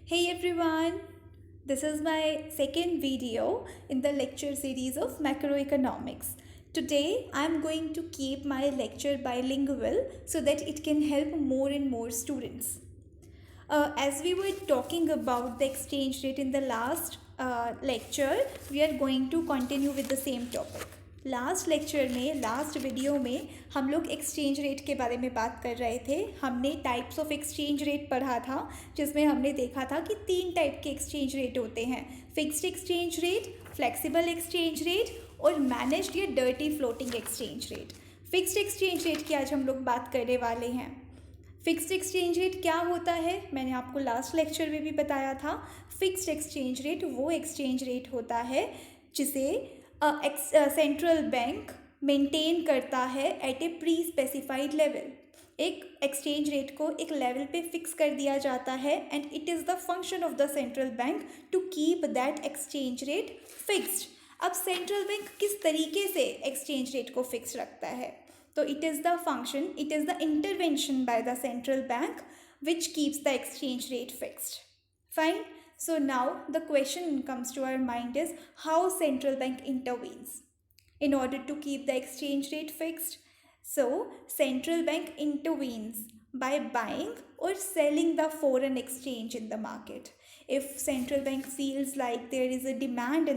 Hey everyone, this is my second video in the lecture series of macroeconomics. Today I am going to keep my lecture bilingual so that it can help more and more students. As we were talking about the exchange rate in the last lecture, we are going to continue with the same topic. Last lecture में last video में हम लोग exchange rate के बारे में बात कर रहे थे. हमने टाइप्स ऑफ एक्सचेंज रेट पढ़ा था जिसमें हमने देखा था कि 3 टाइप के एक्सचेंज रेट होते हैं: fixed exchange rate, flexible exchange rate और मैनेज्ड या dirty floating exchange rate. Fixed exchange rate की आज हम लोग बात करने वाले हैं. फिक्स्ड एक्सचेंज रेट क्या होता है मैंने आपको लास्ट लेक्चर में भी बताया था. फिक्स्ड एक्सचेंज रेट वो एक्सचेंज रेट होता है जिसे सेंट्रल बैंक मेंटेन करता है at a pre specified level. एक एक्सचेंज रेट को एक लेवल पे फिक्स कर दिया जाता है and it is the function of the central bank to keep that exchange rate fixed. अब सेंट्रल बैंक किस तरीके से एक्सचेंज रेट को फिक्स रखता है? तो it is the function, it is the intervention by the central bank which keeps the exchange rate fixed. Fine. So now the question comes to our mind is how central bank intervenes in order to keep the exchange rate fixed. So central bank intervenes by buying or selling the foreign exchange in the market. If central bank feels like there is a demand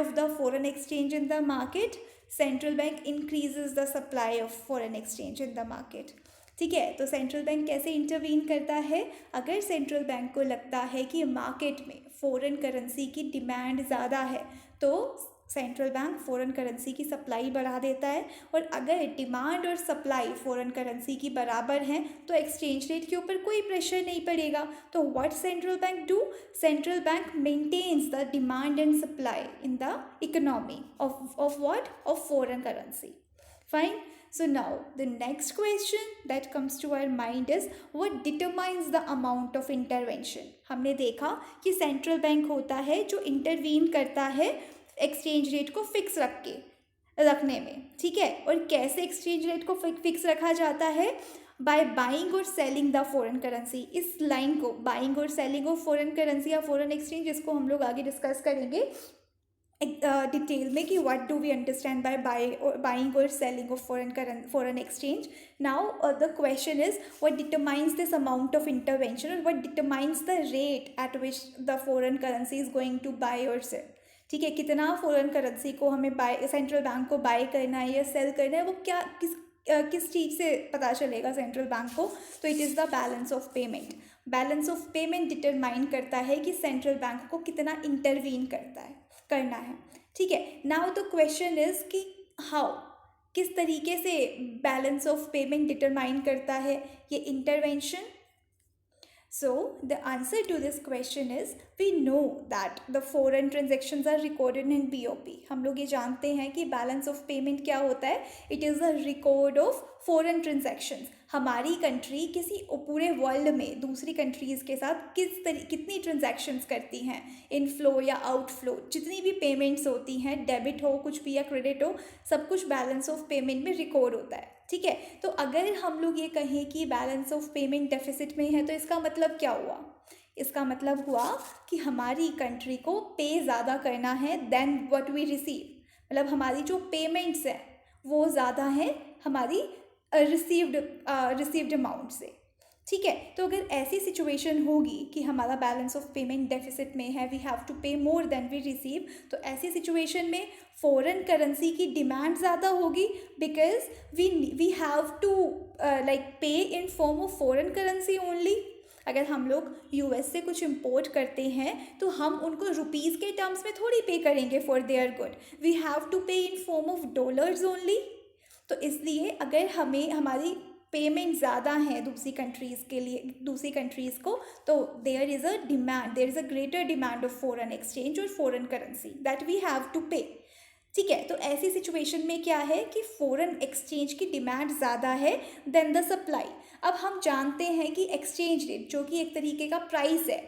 of the foreign exchange in the market, central bank increases the supply of foreign exchange in the market. ठीक है, तो central bank कैसे intervene करता है? अगर central bank को लगता है कि मार्केट में फॉरेन करेंसी की डिमांड ज़्यादा है तो सेंट्रल बैंक फॉरेन करेंसी की सप्लाई बढ़ा देता है. और अगर डिमांड और सप्लाई फॉरेन करेंसी की बराबर हैं तो एक्सचेंज रेट के ऊपर कोई प्रेशर नहीं पड़ेगा. तो what central bank do? Central bank maintains the demand and supply in the economy of what? Of foreign currency. Fine. So now the next question that comes to our mind is what determines the amount of intervention. हमने देखा कि central bank होता है जो intervene करता है exchange rate को fix रखने में. ठीक है, और कैसे एक्सचेंज रेट को फिक्स रखा जाता है? बाय बाइंग और सेलिंग द फॉरेन करेंसी. इस लाइन को बाइंग और सेलिंग ऑफ फॉरेन करेंसी या फॉरेन एक्सचेंज, इसको हम लोग आगे डिस्कस करेंगे डिटेल में कि what do we understand by buying और selling of foreign exchange. Now the question is what determines this amount of intervention और what determines the rate at which the foreign currency is going to buy और sell. ठीक है, कितना foreign currency को हमें central bank को bye करना है या सेल करना है, वो किस चीज़ से पता चलेगा सेंट्रल बैंक को? तो it is the balance of payment. Balance of payment determine करता है कि सेंट्रल बैंक को कितना इंटरवीन करना है. ठीक है, नाउ द क्वेश्चन इज कि हाउ, किस तरीके से बैलेंस ऑफ पेमेंट डिटरमाइन करता है ये intervention. So the answer to this question is we know that the foreign transactions are recorded in BOP. हम लोग ये जानते हैं कि बैलेंस ऑफ पेमेंट क्या होता है. It is the record of foreign transactions. हमारी कंट्री किसी पूरे वर्ल्ड में दूसरी कंट्रीज़ के साथ कितनी ट्रांजैक्शंस करती हैं, इनफ्लो या आउटफ्लो, जितनी भी पेमेंट्स होती हैं, डेबिट हो कुछ भी या क्रेडिट हो, सब कुछ बैलेंस ऑफ पेमेंट में रिकॉर्ड होता है. ठीक है, तो अगर हम लोग ये कहें कि बैलेंस ऑफ पेमेंट डेफिसिट में है तो इसका मतलब क्या हुआ? इसका मतलब हुआ कि हमारी कंट्री को पे ज़्यादा करना है देन व्हाट वी रिसीव. मतलब हमारी जो पेमेंट्स हैं वो ज़्यादा हैं हमारी रिसीव्ड अमाउंट से. ठीक है, तो अगर ऐसी सिचुएशन होगी कि हमारा बैलेंस ऑफ पेमेंट डेफिसिट में है, वी हैव टू पे मोर देन वी रिसीव, तो ऐसी सिचुएशन में फॉरेन करेंसी की डिमांड ज़्यादा होगी because we have to like pay in form of foreign currency only. अगर हम लोग यूएस से कुछ इंपोर्ट करते हैं तो हम उनको रुपीज़ के टर्म्स में थोड़ी पे करेंगे for their good. We have to pay in form of dollars only. तो इसलिए अगर हमें हमारी पेमेंट ज़्यादा है दूसरी कंट्रीज़ को, तो there is a greater demand of foreign exchange और foreign currency that we have to pay. ठीक है, तो ऐसी सिचुएशन में क्या है कि फॉरेन एक्सचेंज की डिमांड ज़्यादा है देन द सप्लाई. अब हम जानते हैं कि एक्सचेंज रेट जो कि एक तरीके का प्राइस है,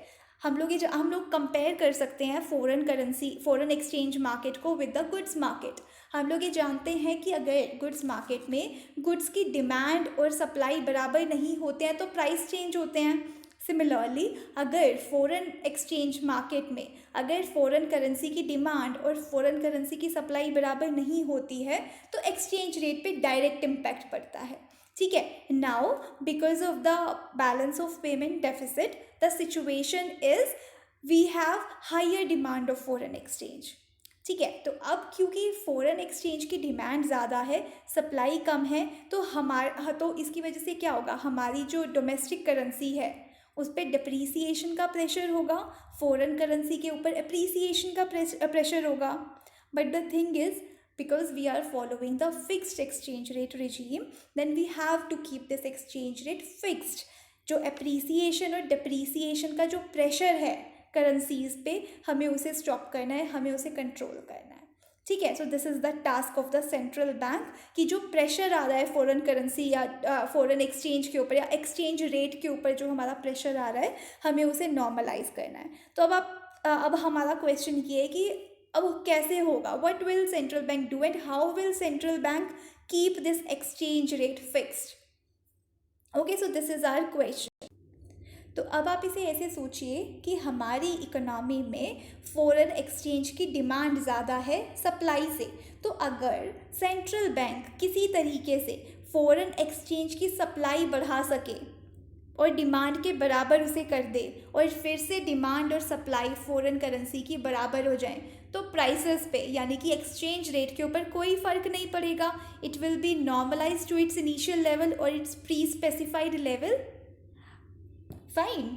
हम लोग कंपेयर कर सकते हैं फॉरेन एक्सचेंज मार्केट को विद द गुड्स मार्केट. हम लोग ये जानते हैं कि अगर गुड्स मार्केट में गुड्स की डिमांड और सप्लाई बराबर नहीं होते हैं तो प्राइस चेंज होते हैं. सिमिलरली अगर फॉरेन एक्सचेंज मार्केट में अगर फॉरेन करेंसी की डिमांड और फॉरेन करेंसी की सप्लाई बराबर नहीं होती है तो एक्सचेंज रेट पे डायरेक्ट इम्पैक्ट पड़ता है, ठीक है। Now because of the balance of payment deficit the situation is we have higher demand of foreign exchange, ठीक है। तो अब क्योंकि फॉरेन एक्सचेंज की डिमांड ज़्यादा है, सप्लाई कम है, तो इसकी वजह से क्या होगा, हमारी जो डोमेस्टिक करेंसी है उस पर डिप्रीसिएशन का प्रेशर होगा, फॉरेन करेंसी के ऊपर अप्रीसिएशन का प्रेशर होगा। But the thing is because we are following the fixed exchange rate regime then we have to keep this exchange rate fixed। जो appreciation और depreciation का जो pressure है करेंसीज पे हमें उसे स्टॉप करना है, हमें उसे कंट्रोल करना है, ठीक है। सो this is the task of the central bank कि जो प्रेशर आ रहा है फॉरेन करेंसी या फॉरेन एक्सचेंज के ऊपर या एक्सचेंज रेट के ऊपर जो हमारा प्रेशर आ रहा है हमें उसे नॉर्मलाइज करना है। तो अब हमारा क्वेश्चन ये है कि अब कैसे होगा, what will central bank do and how will central bank keep this exchange rate fixed. Okay, so this is our question. तो अब आप इसे ऐसे सोचिए कि हमारी इकोनॉमी में फॉरेन एक्सचेंज की डिमांड ज़्यादा है सप्लाई से, तो अगर सेंट्रल बैंक किसी तरीके से फॉरेन एक्सचेंज की सप्लाई बढ़ा सके और डिमांड के बराबर उसे कर दे और फिर से डिमांड और सप्लाई फॉरेन करेंसी की बराबर हो जाए तो प्राइसेस पे यानी कि एक्सचेंज रेट के ऊपर कोई फ़र्क नहीं पड़ेगा, it will be normalise to its initial level और its pre specified level, fine.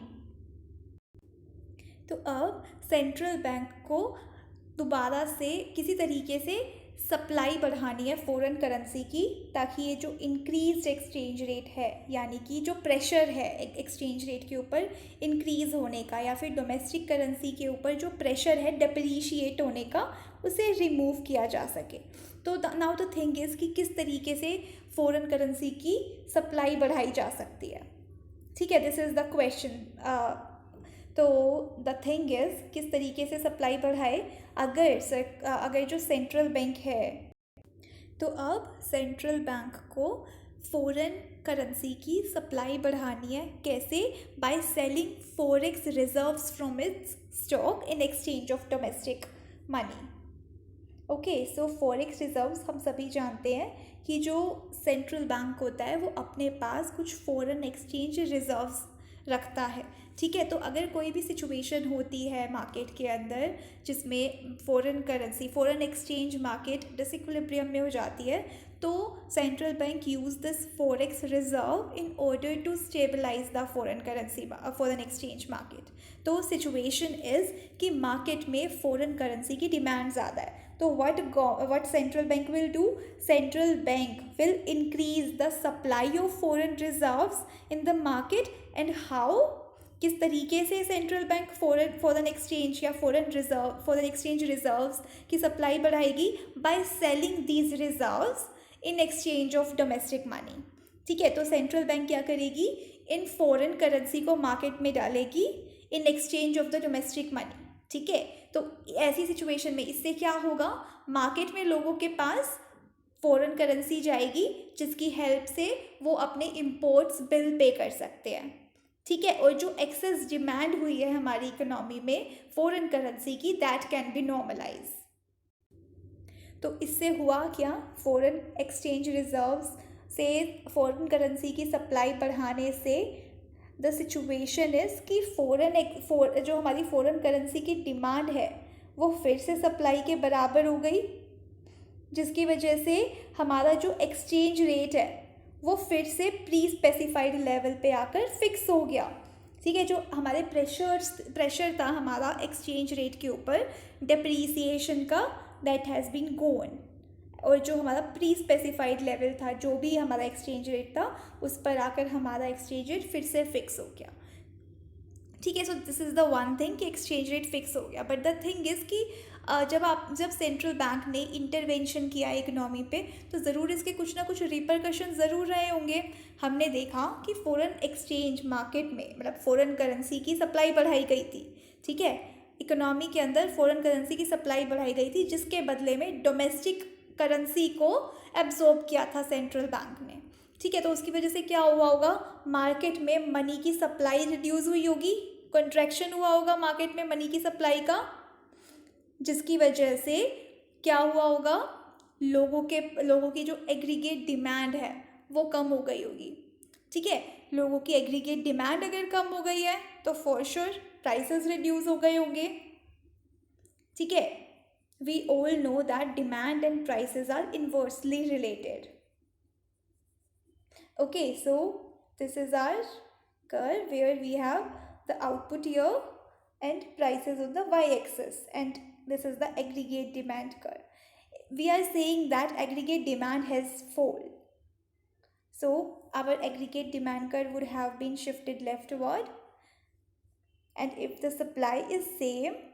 तो अब सेंट्रल बैंक को दोबारा से किसी तरीके से सप्लाई बढ़ानी है फॉरेन करेंसी की ताकि ये जो इंक्रीज एक्सचेंज रेट है यानी कि जो प्रेशर है एक्सचेंज रेट के ऊपर इंक्रीज़ होने का या फिर डोमेस्टिक करेंसी के ऊपर जो प्रेशर है डिप्रीशिएट होने का उसे रिमूव किया जा सके। तो नाउ द थिंग इज़ कि किस तरीके से फॉरेन करेंसी की सप्लाई बढ़ाई जा सकती है, ठीक है, दिस इज़ द क्वेश्चन। तो द थिंग इज़ किस तरीके से सप्लाई बढ़ाए, अगर जो सेंट्रल बैंक है तो अब सेंट्रल बैंक को फॉरेन करेंसी की सप्लाई बढ़ानी है, कैसे, by selling forex reserves from its stock in exchange of domestic money. Okay, so forex reserves हम सभी जानते हैं कि जो सेंट्रल बैंक होता है वो अपने पास कुछ फॉरेन एक्सचेंज रिजर्व्स रखता है, ठीक है। तो अगर कोई भी सिचुएशन होती है मार्केट के अंदर जिसमें foreign currency foreign exchange market disequilibrium में हो जाती है तो central bank use this forex reserve in order to stabilise the foreign exchange market. तो सिचुएशन इज़ कि मार्केट में फॉरेन करेंसी की डिमांड ज़्यादा है, तो what central bank will do, central bank will increase the supply of foreign reserves in the market and how, किस तरीके से सेंट्रल बैंक फॉरेन एक्सचेंज या फॉरेन एक्सचेंज रिजर्व्स की सप्लाई बढ़ाएगी, by selling these reserves in exchange of domestic money, ठीक है। तो central bank क्या करेगी, इन फॉरेन करेंसी को मार्केट में डालेगी in exchange of the domestic money, ठीक है। तो ऐसी सिचुएशन में इससे क्या होगा, मार्केट में लोगों के पास फॉरेन करेंसी जाएगी जिसकी हेल्प से वो अपने इम्पोर्ट्स बिल पे कर सकते हैं, ठीक है। और जो एक्सेस डिमांड हुई है हमारी इकोनॉमी में फॉरेन करेंसी की दैट कैन बी नॉर्मलाइज। तो इससे हुआ क्या, फॉरेन एक्सचेंज रिजर्व्स से फॉरेन करेंसी की सप्लाई बढ़ाने से द सिचुएशन इज़ कि जो हमारी फॉरेन करेंसी की डिमांड है वो फिर से सप्लाई के बराबर हो गई, जिसकी वजह से हमारा जो एक्सचेंज रेट है वो फिर से प्री स्पेसिफाइड लेवल पे आकर फिक्स हो गया, ठीक है। जो हमारे प्रेशर था हमारा एक्सचेंज रेट के ऊपर डिप्रीसिएशन का दैट हैज़ बीन गोन, और जो हमारा प्री स्पेसिफाइड लेवल था जो भी हमारा एक्सचेंज रेट था उस पर आकर हमारा एक्सचेंज रेट फिर से फिक्स हो गया, ठीक है। सो this is the one thing कि एक्सचेंज रेट फिक्स हो गया। बट द थिंग इज़ कि जब सेंट्रल बैंक ने इंटरवेंशन किया इकोनॉमी पे तो ज़रूर इसके कुछ ना कुछ रिपरकशन ज़रूर रहे होंगे। हमने देखा कि फॉरेन एक्सचेंज मार्केट में मतलब फॉरेन करेंसी की सप्लाई बढ़ाई गई थी, ठीक है, इकोनॉमी के अंदर फॉरेन करेंसी की सप्लाई बढ़ाई गई थी जिसके बदले में डोमेस्टिक करेंसी को एब्जॉर्ब किया था सेंट्रल बैंक ने, ठीक है, तो उसकी वजह से क्या हुआ होगा, मार्केट में मनी की सप्लाई रिड्यूस हुई होगी, कंट्रैक्शन हुआ होगा मार्केट में मनी की सप्लाई का, जिसकी वजह से क्या हुआ होगा, लोगों की जो एग्रीगेट डिमांड है वो कम हो गई होगी। ठीक है, लोगों की एग्रीगेट डिमांड अगर कम हो गई है तो फॉर श्योर प्राइसेस रिड्यूस हो गए होंगे। ठीक है, we all know that demand and prices are inversely related. Okay, so this is our curve where we have the output here and prices on the y-axis, and this is the aggregate demand curve. We are saying that aggregate demand has fallen. So our aggregate demand curve would have been shifted leftward, and if the supply is same,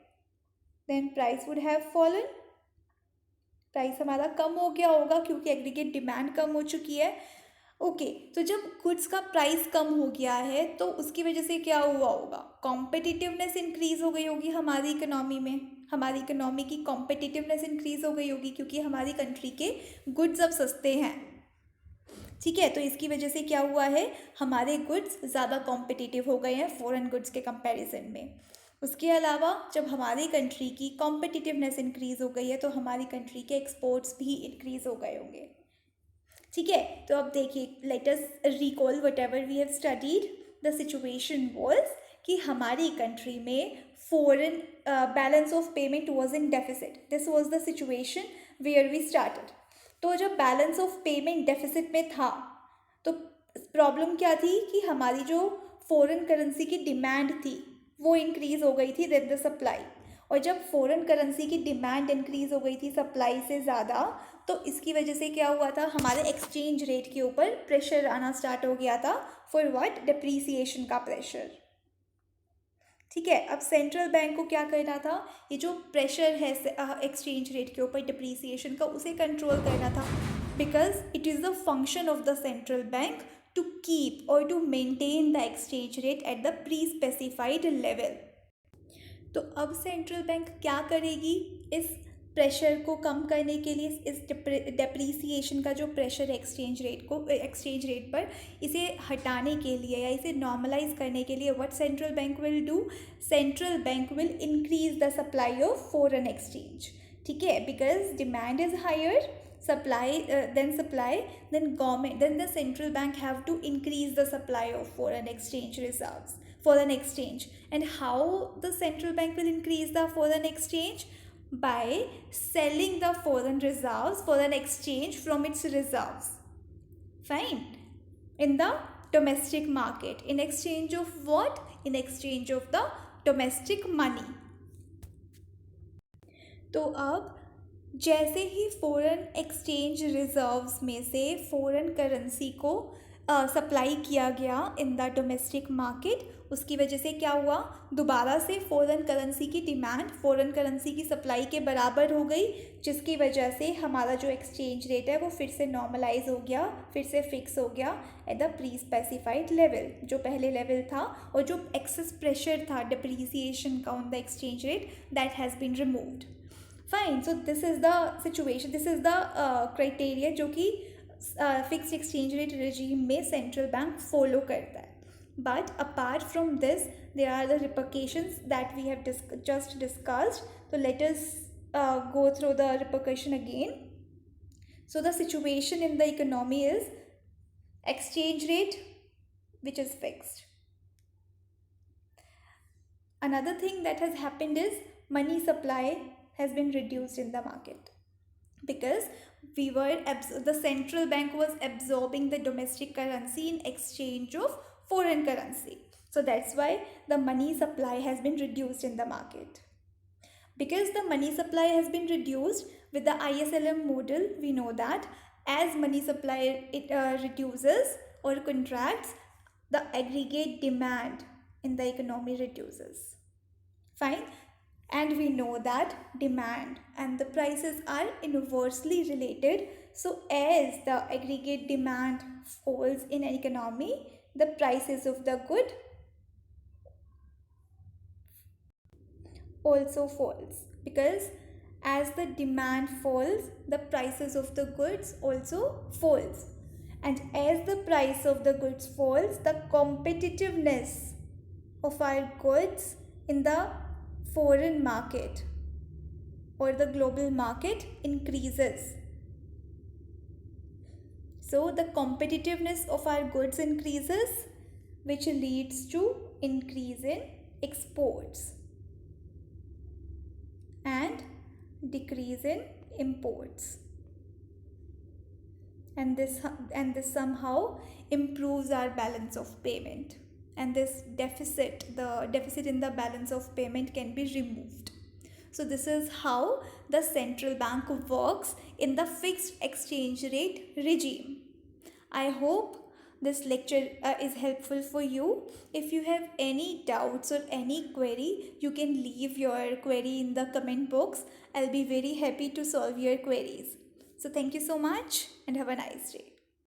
then price would have fallen. Price हमारा कम हो गया होगा क्योंकि aggregate demand कम हो चुकी है। Okay, तो जब गुड्स का प्राइस कम हो गया है तो उसकी वजह से क्या हुआ होगा, कॉम्पिटिटिवनेस इंक्रीज हो गई होगी हमारी इकोनॉमी में, हमारी इकोनॉमी की कॉम्पिटिटिवनेस इंक्रीज हो गई होगी क्योंकि हमारी कंट्री के गुड्स अब सस्ते हैं। ठीक है, तो इसकी वजह से क्या हुआ है, हमारे गुड्स ज़्यादा कॉम्पिटिटिव हो गए हैं फॉरेन गुड्स के कंपैरिजन में। उसके अलावा जब हमारी कंट्री की कॉम्पिटिटिवनेस इंक्रीज हो गई है तो हमारी कंट्री के एक्सपोर्ट्स भी इंक्रीज हो गए होंगे। ठीक है, तो अब देखिए, let us recall whatever we have studied. The situation was कि हमारी कंट्री में foreign balance of payment was in deficit. This was the situation where we started. तो जब बैलेंस ऑफ पेमेंट डेफिसिट में था तो प्रॉब्लम क्या थी कि हमारी जो फॉरेन करेंसी की डिमांड थी वो इंक्रीज़ हो गई थी देन द सप्लाई, और जब फॉरेन करेंसी की डिमांड इंक्रीज़ हो गई थी सप्लाई से ज़्यादा तो इसकी वजह से क्या हुआ था, हमारे एक्सचेंज रेट के ऊपर प्रेशर आना स्टार्ट हो गया था। फॉर व्हाट, डिप्रीसिएशन का प्रेशर। ठीक है, अब सेंट्रल बैंक को क्या करना था, ये जो प्रेशर है एक्सचेंज रेट के ऊपर डिप्रीसिएशन का, उसे कंट्रोल करना था, because it is the function of the central bank to keep और to maintain the exchange rate at the pre specified level. तो अब सेंट्रल बैंक क्या करेगी, इस प्रेशर को कम करने के लिए, इस डेप्रीसिएशन का जो प्रेशर एक्सचेंज रेट पर, इसे हटाने के लिए या इसे नॉर्मलाइज करने के लिए what central bank will do, central bank will increase the supply of foreign exchange. ठीक है, because demand is higher, then government, then the central bank have to increase the supply of foreign exchange. And how the central bank will increase the foreign exchange? By selling the foreign exchange from its reserves, fine, in the domestic market, in exchange of what, in exchange of the domestic money. तो अब जैसे ही foreign exchange reserves में से foreign currency को supply किया गया in the domestic market, उसकी वजह से क्या हुआ, दोबारा से फॉरेन करेंसी की डिमांड फॉरेन करेंसी की सप्लाई के बराबर हो गई, जिसकी वजह से हमारा जो एक्सचेंज रेट है वो फिर से नॉर्मलाइज हो गया, फिर से फिक्स हो गया at the pre specified level, जो पहले लेवल था, और जो एक्सेस प्रेशर था डिप्रीसिएशन का on the exchange rate, that has been removed. Fine, so this is the situation, this is the criteria जो कि फिक्स्ड एक्सचेंज रेट रेजीम में सेंट्रल बैंक फॉलो करता है। But apart from this there are the repercussions that we have just discussed, तो let us go through the repercussion again. So the situation in the economy is exchange rate which is fixed. Another thing that has happened is money supply has been reduced in the market because the central bank was absorbing the domestic currency in exchange of foreign currency. So that's why the money supply has been reduced in the market. Because the money supply has been reduced with the ISLM model, we know that as money supply reduces or contracts, the aggregate demand in the economy reduces. Fine. And we know that demand and the prices are inversely related. So as the aggregate demand falls in an economy, the prices of the good also falls, because as the demand falls, the prices of the goods also falls. And as the price of the goods falls, the competitiveness of our goods in the foreign market or the global market increases. So the competitiveness of our goods increases, which leads to increase in exports and decrease in imports. And this somehow improves our balance of payment. And this the deficit in the balance of payment can be removed. So this is how the central bank works in the fixed exchange rate regime. I hope this lecture is helpful for you. If you have any doubts or any query, you can leave your query in the comment box. I'll be very happy to solve your queries. So thank you so much and have a nice day.